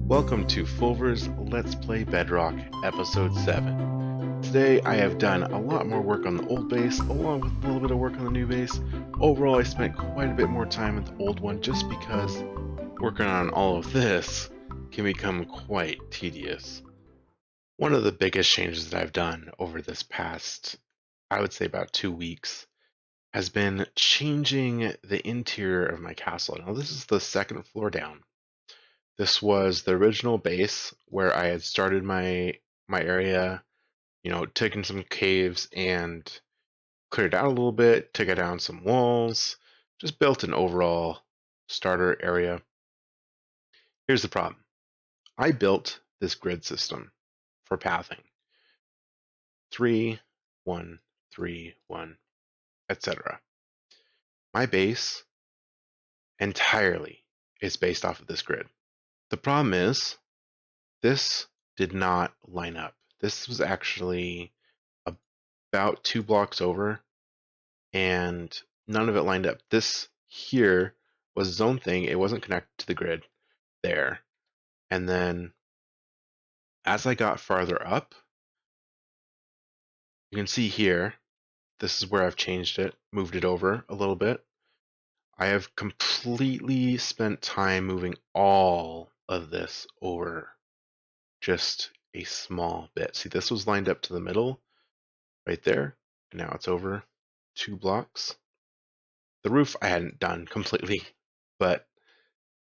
Welcome to Fulver's Let's Play Bedrock, Episode 7. Today I have done a lot more work on the old base, along with a little bit of work on the new base. Overall, I spent quite a bit more time with the old one just because working on all of this can become quite tedious. One of the biggest changes that I've done over this past, I would say about 2 weeks, has been changing the interior of my castle. Now this is the second floor down. This was the original base where I had started my area, taken some caves and cleared out a little bit, took down some walls, just built an overall starter area. Here's the problem. I built this grid system for pathing. 3, 1, 3, 1, etc. My base entirely is based off of this grid. The problem is this did not line up. This was actually about 2 blocks over, and none of it lined up. This here was its own thing. It wasn't connected to the grid there. And then as I got farther up, you can see here, this is where I've changed it, moved it over a little bit. I have completely spent time moving all of this over just a small bit. See, this was lined up to the middle right there. And now it's over 2 blocks. The roof I hadn't done completely, but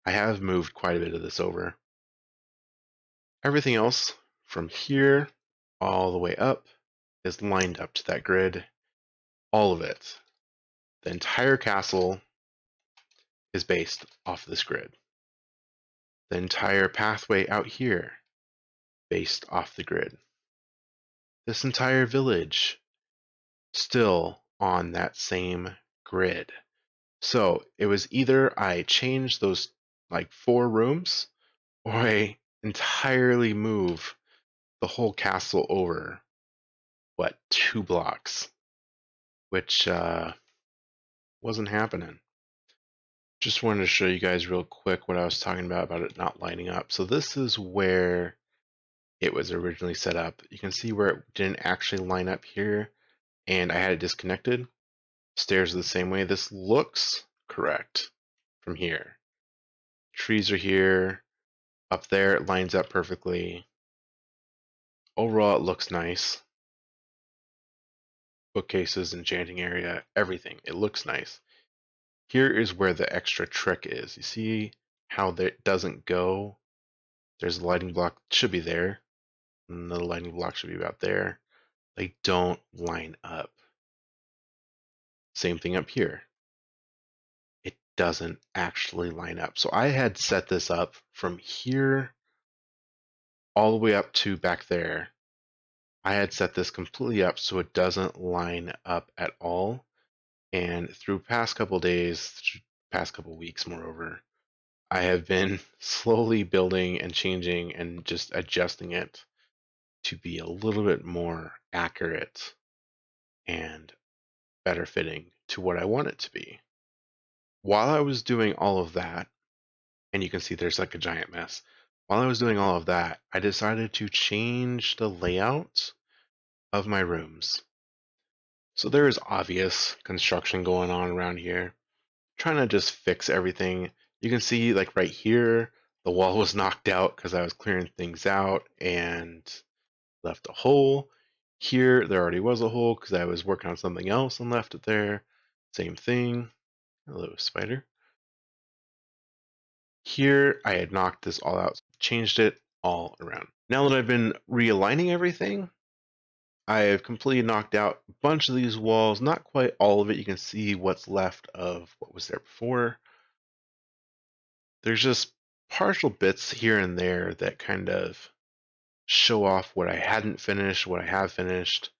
I have moved quite a bit of this over. Everything else from here all the way up is lined up to that grid. All of it. The entire castle is based off this grid. The entire pathway out here based off the grid. This entire village still on that same grid. So it was either I changed those like 4 rooms, or I entirely move the whole castle over, 2 blocks, which wasn't happening. Just wanted to show you guys real quick what I was talking about it not lining up. So this is where it was originally set up. You can see where it didn't actually line up here, and I had it disconnected. Stairs are the same way. This looks correct from here. Trees are here. Up there, it lines up perfectly. Overall, it looks nice. Bookcases, enchanting area, everything. It looks nice. Here is where the extra trick is. You see how that doesn't go? There's a lighting block, should be there. Another lighting block should be about there. They don't line up. Same thing up here. It doesn't actually line up. So I had set this up from here all the way up to back there. I had set this completely up so it doesn't line up at all. And through past couple days, past couple weeks, moreover, I have been slowly building and changing and just adjusting it to be a little bit more accurate and better fitting to what I want it to be. While I was doing all of that, and you can see there's like a giant mess. While I was doing all of that, I decided to change the layout of my rooms. So there is obvious construction going on around here. Trying to just fix everything. You can see like right here, the wall was knocked out because I was clearing things out and left a hole. Here, there already was a hole because I was working on something else and left it there. Same thing. Hello, spider. Here, I had knocked this all out, changed it all around. Now that I've been realigning everything, I have completely knocked out a bunch of these walls, not quite all of it. You can see what's left of what was there before. There's just partial bits here and there that kind of show off what I hadn't finished, what I have finished.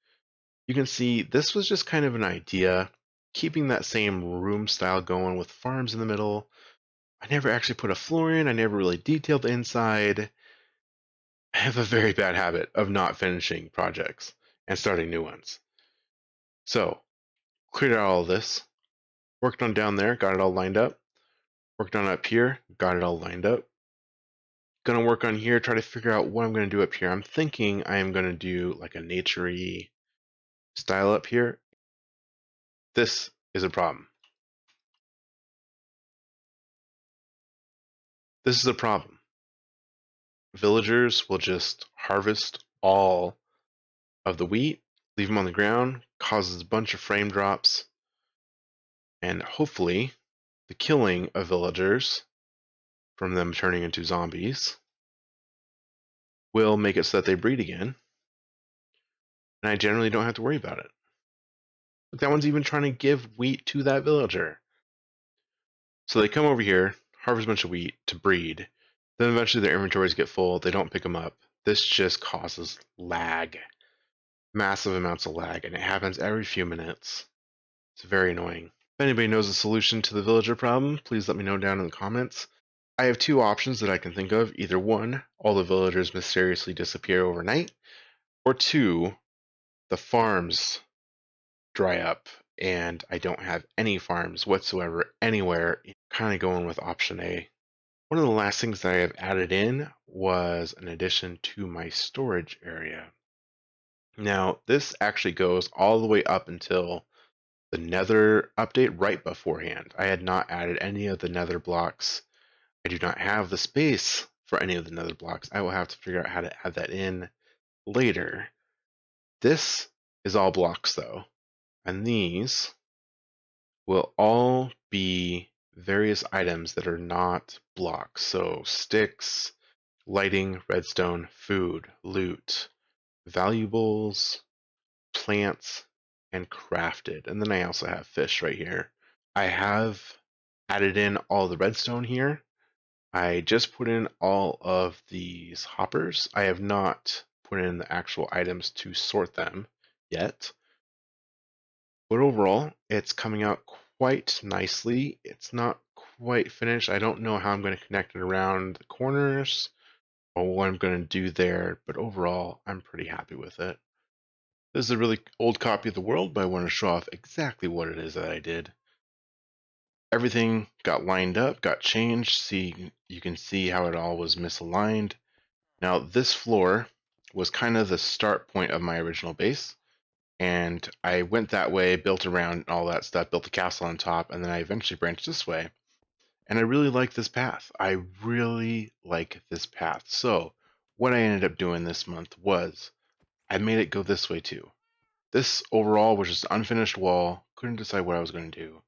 You can see this was just kind of an idea, keeping that same room style going with farms in the middle. I never actually put a floor in. I never really detailed the inside. I have a very bad habit of not finishing projects and starting new ones. So, cleared out all this, worked on down there, got it all lined up, worked on up here, got it all lined up. Gonna work on here, try to figure out what I'm gonna do up here. I'm thinking I am gonna do like a naturey style up here. This is a problem. This is a problem. Villagers will just harvest all of the wheat, leave them on the ground, causes a bunch of frame drops, and hopefully the killing of villagers from them turning into zombies will make it so that they breed again, and I generally don't have to worry about it. Look, that one's even trying to give wheat to that villager. So they come over here, harvest a bunch of wheat to breed, then eventually their inventories get full, they don't pick them up. This just causes lag, massive amounts of lag, and it happens every few minutes. It's very annoying. If anybody knows a solution to the villager problem, please let me know down in the comments. I have two options that I can think of. Either one, all the villagers mysteriously disappear overnight, or two, the farms dry up and I don't have any farms whatsoever anywhere. Kind of going with option A. One of the last things that I have added in was an addition to my storage area. Now, this actually goes all the way up until the Nether update right beforehand. I had not added any of the Nether blocks. I do not have the space for any of the Nether blocks. I will have to figure out how to add that in later. This is all blocks though, and these will all be various items that are not blocks. So sticks, lighting, redstone, food, loot, valuables, plants, and crafted. And then I also have fish right here. I have added in all the redstone here. I just put in all of these hoppers. I have not put in the actual items to sort them yet. But overall, it's coming out quite nicely. It's not quite finished. I don't know how I'm going to connect it around the corners or what I'm going to do there, but overall, I'm pretty happy with it. This is a really old copy of the world, but I want to show off exactly what it is that I did. Everything got lined up, got changed. See, you can see how it all was misaligned. Now, this floor was kind of the start point of my original base. And I went that way, built around all that stuff, built a castle on top, and then I eventually branched this way. And I really like this path. I really like this path. So what I ended up doing this month was I made it go this way too. This overall was just an unfinished wall. Couldn't decide what I was going to do.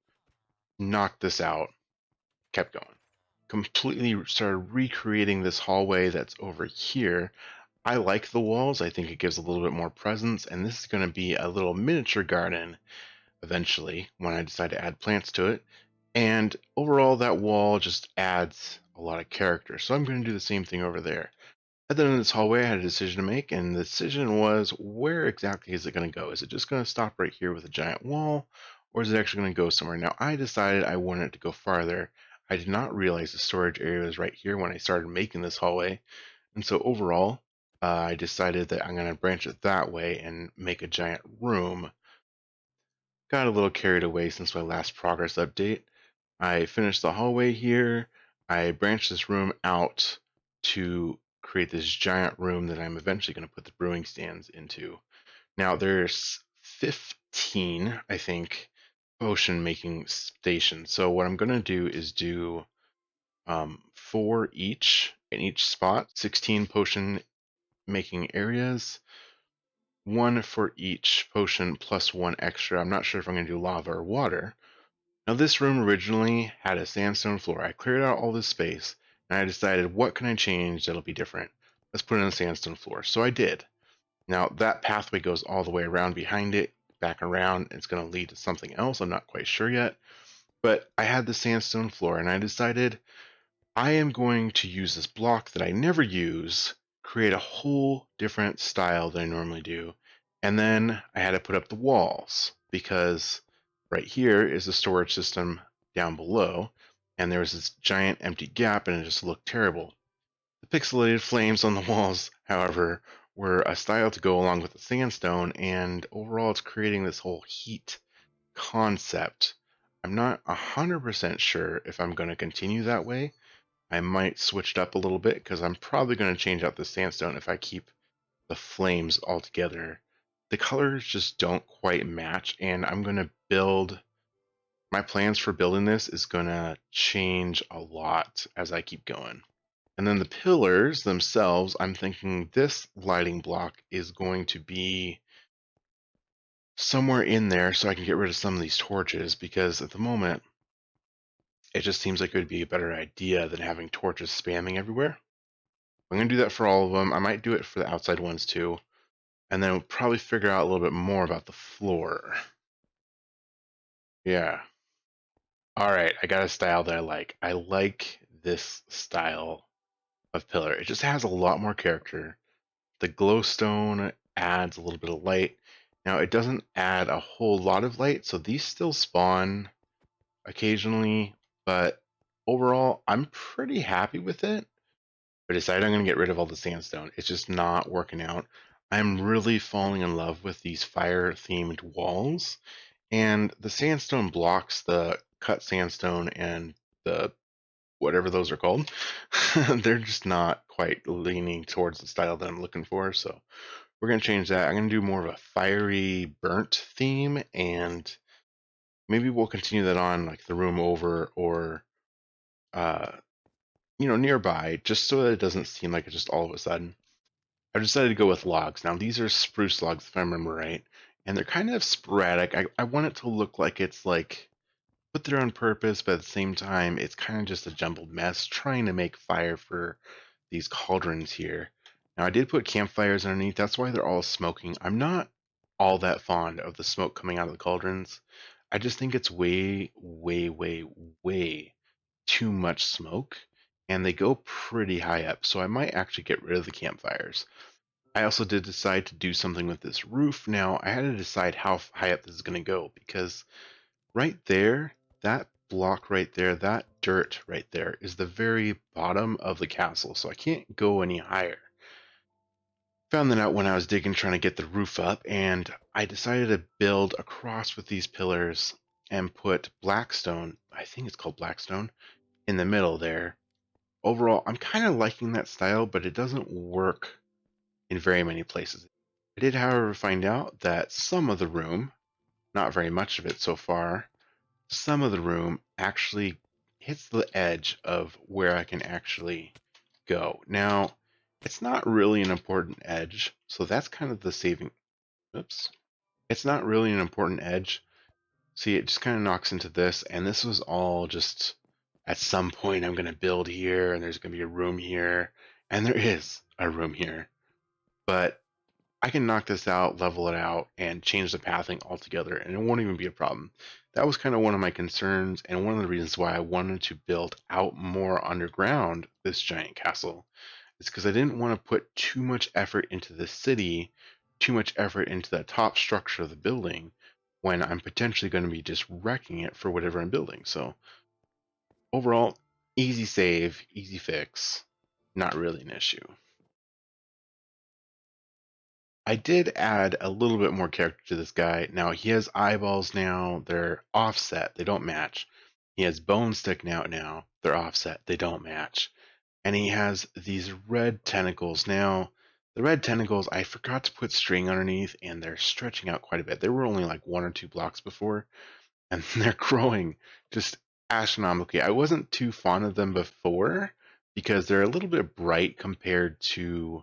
Knocked this out. Kept going. Completely started recreating this hallway that's over here. I like the walls. I think it gives a little bit more presence, and this is going to be a little miniature garden eventually when I decide to add plants to it. And overall, that wall just adds a lot of character. So I'm going to do the same thing over there. At the end of this hallway, I had a decision to make, and the decision was, where exactly is it going to go? Is it just going to stop right here with a giant wall, or is it actually going to go somewhere? Now, I decided I wanted it to go farther. I did not realize the storage area was right here when I started making this hallway. And so overall, I decided that I'm going to branch it that way and make a giant room. Got a little carried away since my last progress update. I finished the hallway here. I branched this room out to create this giant room that I'm eventually going to put the brewing stands into. Now there's 15, I think, potion making stations. So what I'm going to do is do 4 each in each spot, 16 potion making areas, 1 for each potion plus 1 extra. I'm not sure if I'm going to do lava or water. Now this room originally had a sandstone floor. I cleared out all this space and I decided, what can I change that'll be different? Let's put in a sandstone floor. So I did. Now that pathway goes all the way around behind it, back around. It's going to lead to something else. I'm not quite sure yet. But I had the sandstone floor and I decided I am going to use this block that I never use, create a whole different style than I normally do. And then I had to put up the walls because right here is the storage system down below. And there was this giant empty gap and it just looked terrible. The pixelated flames on the walls, however, were a style to go along with the sandstone. And overall, it's creating this whole heat concept. I'm not 100% sure if I'm going to continue that way, I might switch it up a little bit because I'm probably going to change out the sandstone if I keep the flames all together. The colors just don't quite match, and I'm going to build. My plans for building this is going to change a lot as I keep going. And then the pillars themselves, I'm thinking this lighting block is going to be somewhere in there so I can get rid of some of these torches, because at the moment it just seems like it would be a better idea than having torches spamming everywhere. I'm going to do that for all of them. I might do it for the outside ones too. And then we'll probably figure out a little bit more about the floor. Yeah. All right, I got a style that I like. I like this style of pillar. It just has a lot more character. The glowstone adds a little bit of light. Now, it doesn't add a whole lot of light, so these still spawn occasionally, but overall, I'm pretty happy with it. I decided I'm going to get rid of all the sandstone. It's just not working out. I'm really falling in love with these fire-themed walls, and the sandstone blocks, the cut sandstone and the whatever those are called, they're just not quite leaning towards the style that I'm looking for. So we're going to change that. I'm going to do more of a fiery burnt theme, and maybe we'll continue that on like the room over or, uh, nearby, just so that it doesn't seem like it's just all of a sudden. I've decided to go with logs. Now, these are spruce logs, if I remember right, and they're kind of sporadic. I want it to look like it's like put there on purpose, but at the same time, it's kind of just a jumbled mess trying to make fire for these cauldrons here. Now, I did put campfires underneath. That's why they're all smoking. I'm not all that fond of the smoke coming out of the cauldrons. I just think it's way, way, way, way too much smoke, and they go pretty high up. So I might actually get rid of the campfires. I also did decide to do something with this roof. Now, I had to decide how high up this is going to go, because right there, that block right there, that dirt right there is the very bottom of the castle, so I can't go any higher. Found that out when I was digging trying to get the roof up, and I decided to build across with these pillars and put blackstone, I think it's called blackstone, in the middle there. Overall, I'm kind of liking that style, but it doesn't work in very many places. I did, however, find out that some of the room, not very much of it so far, some of the room actually hits the edge of where I can actually go. Now, it's not really an important edge, so that's kind of the saving. Oops. It's not really an important edge. See, it just kind of knocks into this, and this was all just at some point I'm going to build here, and there's going to be a room here, and there is a room here. But I can knock this out, level it out, and change the pathing altogether, and it won't even be a problem. That was kind of one of my concerns, and one of the reasons why I wanted to build out more underground this giant castle is because I didn't want to put too much effort into the city, too much effort into the top structure of the building, when I'm potentially going to be just wrecking it for whatever I'm building. So overall, easy save, easy fix, not really an issue. I did add a little bit more character to this guy. Now he has eyeballs now. They're offset. They don't match. He has bones sticking out now. They're offset. They don't match. And he has these red tentacles. Now, the red tentacles, I forgot to put string underneath, and they're stretching out quite a bit. They were only like 1 or 2 blocks before, and they're growing just astronomically. I wasn't too fond of them before because they're a little bit bright compared to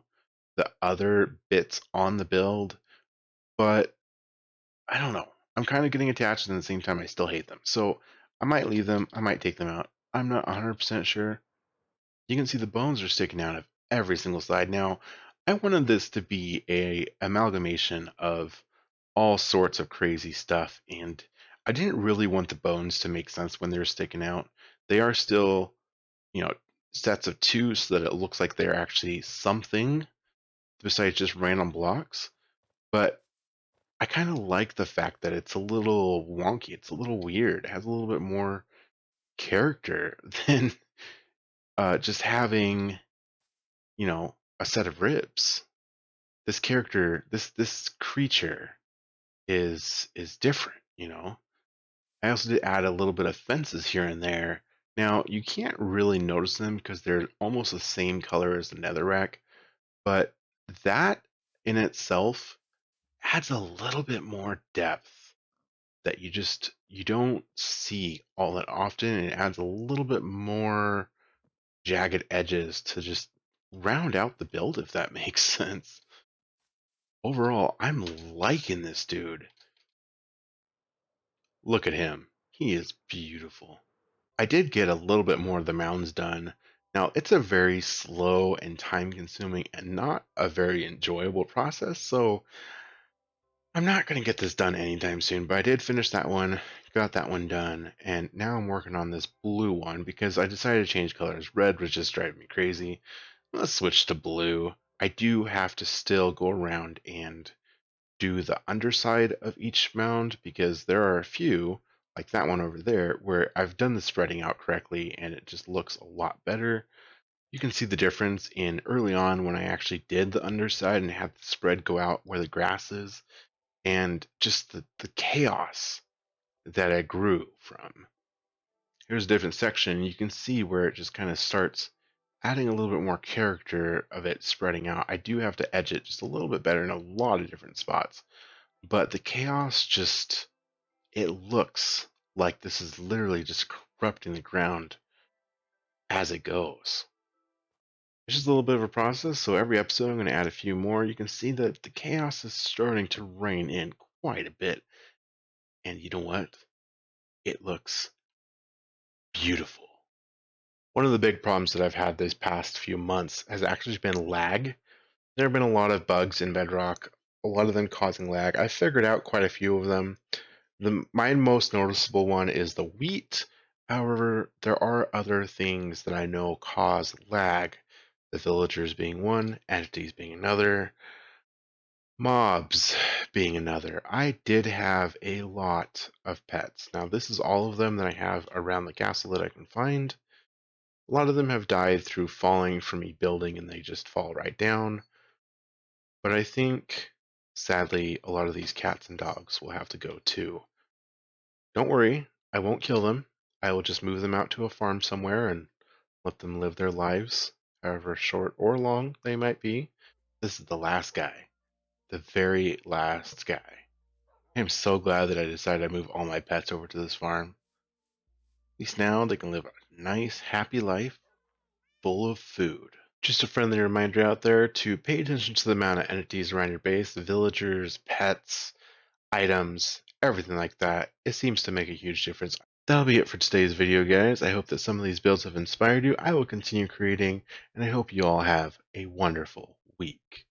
the other bits on the build, but I don't know. I'm kind of getting attached, and at the same time, I still hate them. So I might leave them. I might take them out. I'm not 100% sure. You can see the bones are sticking out of every single side. Now, I wanted this to be a amalgamation of all sorts of crazy stuff, and I didn't really want the bones to make sense when they're sticking out. They are still, you know, sets of two so that it looks like they're actually something besides just random blocks. But I kind of like the fact that it's a little wonky. It's a little weird. It has a little bit more character than just having, a set of ribs. This character, this creature is different. I also did add a little bit of fences here and there Now, you can't really notice them because they're almost the same color as the netherrack, but that in itself adds a little bit more depth that you don't see all that often, and it adds a little bit more jagged edges to just round out the build, if that makes sense. Overall, I'm liking this dude. Look at him. He is beautiful. I did get a little bit more of the mounds done. Now, it's a very slow and time consuming and not a very enjoyable process, so I'm not going to get this done anytime soon, but I did finish that one, got that one done, and now I'm working on this blue one because I decided to change colors. Red was just driving me crazy. Let's switch to blue. I do have to still go around and do the underside of each mound because there are a few, like that one over there, where I've done the spreading out correctly and it just looks a lot better. You can see the difference in early on when I actually did the underside and had the spread go out where the grass is, and just the chaos that I grew from. Here's a different section. You can see where it just kind of starts adding a little bit more character of it spreading out. I do have to edge it just a little bit better in a lot of different spots, but the chaos just, it looks like this is literally just corrupting the ground as it goes. It's just a little bit of a process, so every episode I'm going to add a few more. You can see that the chaos is starting to rein in quite a bit, and you know what? It looks beautiful. One of the big problems that I've had these past few months has actually been lag. There have been a lot of bugs in Bedrock, a lot of them causing lag. I figured out quite a few of them. My most noticeable one is the wheat. However, there are other things that I know cause lag. The villagers being one, entities being another, mobs being another. I did have a lot of pets. Now, this is all of them that I have around the castle that I can find. A lot of them have died through falling from me building and they just fall right down. But I think, sadly, a lot of these cats and dogs will have to go too. Don't worry, I won't kill them. I will just move them out to a farm somewhere and let them live their lives, however short or long they might be. This is the last guy, the very last guy. I am so glad that I decided to move all my pets over to this farm. At least now they can live a nice, happy life full of food. Just a friendly reminder out there to pay attention to the amount of entities around your base, the villagers, pets, items, everything like that. It seems to make a huge difference. That'll be it for today's video, guys. I hope that some of these builds have inspired you. I will continue creating, and I hope you all have a wonderful week.